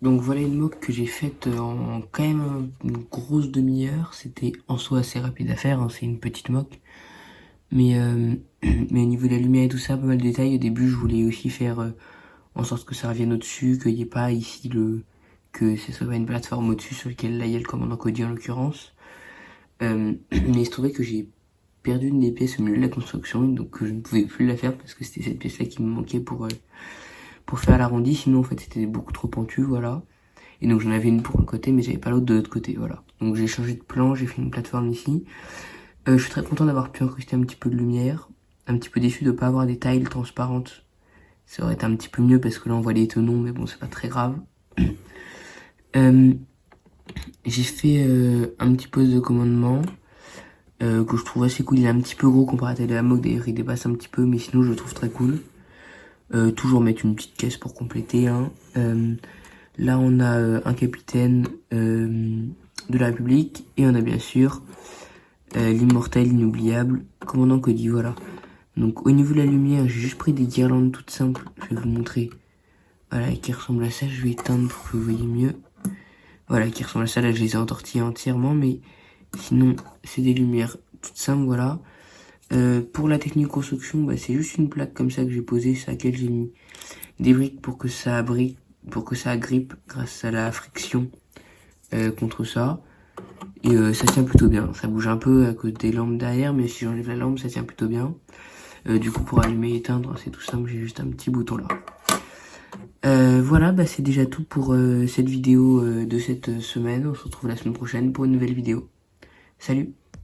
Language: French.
Donc voilà une mock que j'ai faite en quand même une grosse demi-heure. C'était en soi assez rapide à faire, hein, c'est une petite mock. Mais, mais au niveau de la lumière et tout ça, pas mal de détails. Au début, je voulais aussi faire en sorte que ça revienne au-dessus, qu'il n'y ait pas ici que ce soit pas une plateforme au-dessus sur laquelle là il y a le commandant Cody en l'occurrence. Mais il se trouvait que j'ai perdu une des pièces au milieu de la construction, donc je ne pouvais plus la faire parce que c'était cette pièce-là qui me manquait pour faire l'arrondi. Sinon, en fait, c'était beaucoup trop pentu, voilà. Et donc j'en avais une pour un côté, mais j'avais pas l'autre de l'autre côté, voilà. Donc j'ai changé de plan, j'ai fait une plateforme ici. Je suis très content d'avoir pu incruster un petit peu de lumière. Un petit peu déçu de pas avoir des tiles transparentes. Ça aurait été un petit peu mieux parce que là on voit les tenons, mais bon c'est pas très grave. J'ai fait un petit poste de commandement que je trouve assez cool. Il est un petit peu gros comparé à la de la mock, d'ailleurs il dépasse un petit peu, mais sinon je le trouve très cool. Toujours mettre une petite caisse pour compléter. Hein. Là on a un capitaine de la République et on a bien sûr l'immortel, l'inoubliable, commandant Cody, voilà. Donc au niveau de la lumière, j'ai juste pris des guirlandes toutes simples, je vais vous montrer. Voilà, qui ressemblent à ça, je vais éteindre pour que vous voyez mieux. Voilà, qui ressemblent à ça, là je les ai entortillées entièrement, mais sinon c'est des lumières toutes simples, voilà. Pour la technique construction, bah, c'est juste une plaque comme ça que j'ai posée, sur laquelle j'ai mis des briques pour que ça agrippe grâce à la friction contre ça. Et ça tient plutôt bien, ça bouge un peu à cause des lampes derrière, mais si j'enlève la lampe, ça tient plutôt bien. Du coup, pour allumer et éteindre, c'est tout simple, j'ai juste un petit bouton là. Voilà, bah c'est déjà tout pour cette vidéo de cette semaine. On se retrouve la semaine prochaine pour une nouvelle vidéo. Salut!